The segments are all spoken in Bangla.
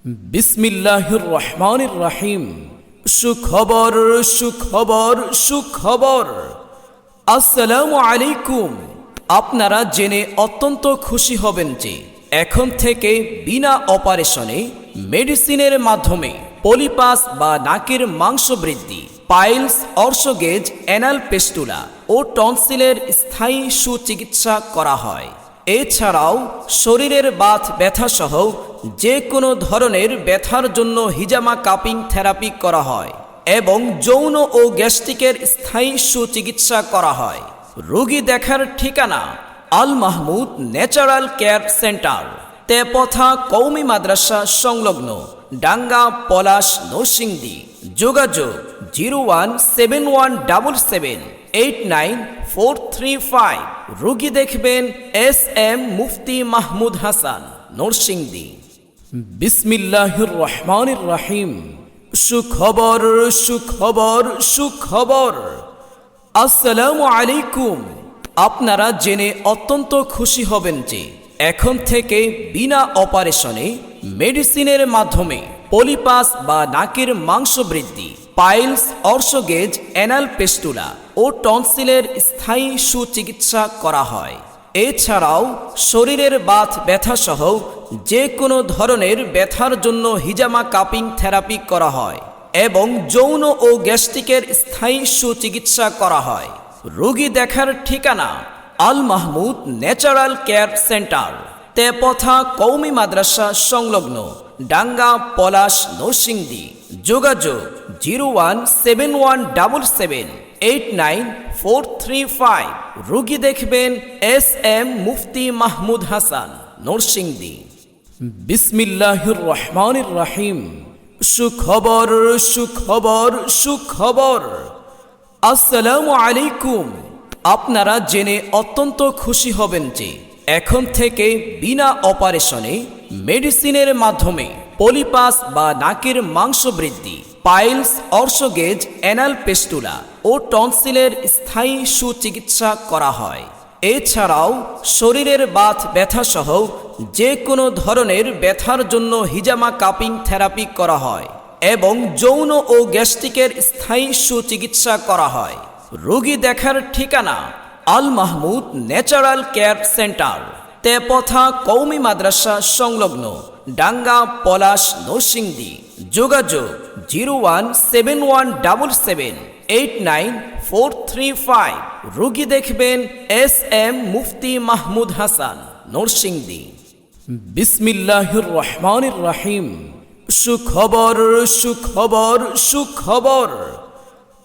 বিসমিল্লাহির রহমানির রহিম। সুখবর সুখবর সুখবর। আসসালামু আলাইকুম। আপনারা জেনে অত্যন্ত খুশি হবেন যে এখন থেকে বিনা অপারেশনে মেডিসিনের মাধ্যমে পলিপাস বা নাকের মাংস বৃদ্ধি, পাইলস, অর্শগেজ, অ্যানাল পেস্টুলা ও টনসিলের স্থায়ী সুচিকিৎসা করা হয়। এছাড়াও শরীরের বাত ব্যথা সহ যে কোনো ধরনের ব্যথার জন্য হিজামা কাপিং থেরাপি করা হয় এবং যৌন ও গ্যাস্ট্রিকের স্থায়ী সুচিকিৎসা করা হয়। রোগী দেখার ঠিকানা Al Mahmud natural care centre, তেপথা কওমি মাদ্রাসা সংলগ্ন, ডাঙ্গা, পলাশ, নরসিংদী। যোগাযোগ 0171778945। রোগী দেখবেন SM মুফতি মাহমুদ হাসান, নরসিংদী। বিসমিল্লাহির রহমানির রহিম। সুখবর সুখবর সুখবর। আসসালামু আলাইকুম। আপনারা জেনে অত্যন্ত খুশি হবেন যে এখন থেকে বিনা অপারেশনে মেডিসিনের মাধ্যমে পলিপাস বা নাকের মাংস বৃদ্ধি, পাইলস, অর্শগেজ, অ্যানাল পেস্টুলা ও টনসিলের স্থায়ী সুচিকিৎসা করা হয়। এছাড়াও শরীরের বাত ব্যথা সহ যে কোনো ধরনের ব্যথার জন্য হিজামা কাপিং থেরাপি করা হয় এবং যৌন ও গ্যাস্ট্রিকের স্থায়ী সুচিকিৎসা করা হয়। রোগী দেখার ঠিকানা Al Mahmud natural care centre, তেপথা কওমি মাদ্রাসা সংলগ্ন, ডাঙ্গা, পলাশ, নরসিংদী। যোগাযোগ 0171778945। রোগী দেখবেন SM মুফতি মাহমুদ হাসান, নরসিংদী। বিসমিল্লাহির রহমানির রহিম। সুখবর সুখবর সুখবর। আসসালামু আলাইকুম। আপনারা জেনে অত্যন্ত খুশি হবেন যে এখন থেকে বিনা অপারেশনে মেডিসিনের মাধ্যমে পলিপাস বা নাকের মাংস বৃদ্ধি, পাইলস, অর্শগেজ, অ্যানাল পেস্টুলা ও টনসিলের স্থায়ী সুচিকিৎসা করা হয়। এছাড়াও শরীরের বাত ব্যথা সহ যে কোনো ধরনের ব্যথার জন্য হিজামা কাপিং থেরাপি করা হয় এবং যৌন ও গ্যাস্ট্রিকের স্থায়ী সুচিকিৎসা করা হয়। রোগী দেখার ঠিকানা Al Mahmud natural care centre, তেপথা কওমি মাদ্রাসা সংলগ্ন, ডাঙ্গা, পলাশ, নরসিংদী। যোগাযোগ 0171778945। রোগী দেখবেন SM মুফতি মাহমুদ হাসান, নরসিংদী। বিসমিল্লাহির রহমানির রহিম। সুখবর সুখবর সুখবর।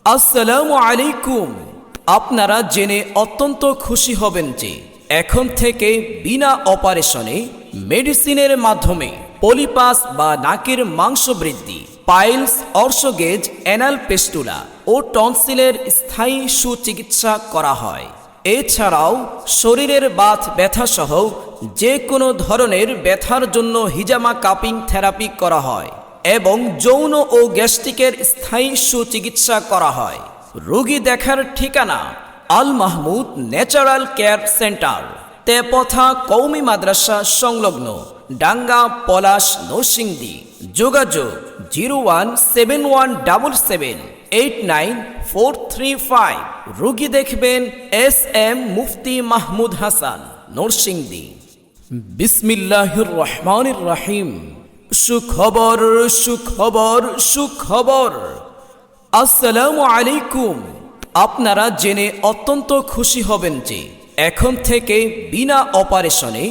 আসসালামু আলাইকুম। আপনারা জেনে অত্যন্ত খুশি হবেন যে এখন থেকে বিনা অপারেশনে মেডিসিনের মাধ্যমে পলিপাস বা নাকের মাংস বৃদ্ধি, পাইলস, অর্শগেজ, অ্যানাল পেস্টুলা ও টনসিলের স্থায়ী সুচিকিৎসা করা হয়। এছাড়াও শরীরের বাত ব্যথা সহ যে কোনো ধরনের ব্যথার জন্য হিজামা কাপিং থেরাপি করা হয় এবং যৌন ও গ্যাস্ট্রিকের স্থায়ী সুচিকিৎসা করা হয়। রোগী দেখার ঠিকানা Al Mahmud natural care centre, তেপথা কওমি মাদ্রাসা সংলগ্ন, ডাঙ্গা, পলাশ, নরসিংদী। যোগাযোগ 0171778945। রোগী দেখবেন SM মুফতি মাহমুদ হাসান, নরসিংদী। বিসমিল্লাহির রহমানির রহিম। সুখবর সুখবর সুখবর। আসসালামু আলাইকুম। আপনারা জেনে অত্যন্ত খুশি হবেন যে এখন থেকে বিনা অপারেশনে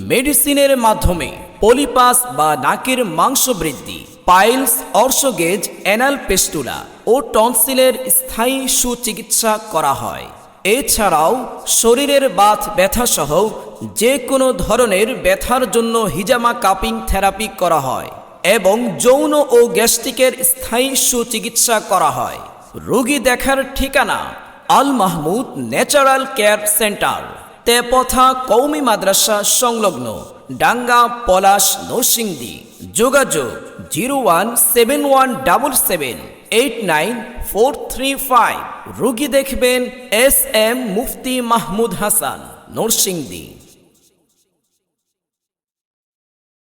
মেডিসিনের মাধ্যমে পলিপাস বা নাকের মাংস বৃদ্ধি, পাইলস, অর্শগেজ, অ্যানাল পেস্টুলা ও টনসিলের স্থায়ী সুচিকিৎসা করা হয়। এছাড়াও শরীরের বাত ব্যথা সহ যে কোনো ধরনের ব্যথার জন্য হিজামা কাপিং থেরাপি করা হয় এবং যৌন ও গ্যাস্ট্রিকের স্থায়ী সুচিকিৎসা করা হয়। রোগী দেখার ঠিকানা Al Mahmud natural care centre, তেপথা কওমি মাদ্রাসা সংলগ্ন, ডাঙ্গা, পলাশ, নরসিংদী। যোগাযোগ 0171778945। রোগী দেখবেন SM মুফতি মাহমুদ হাসান, নরসিংদী।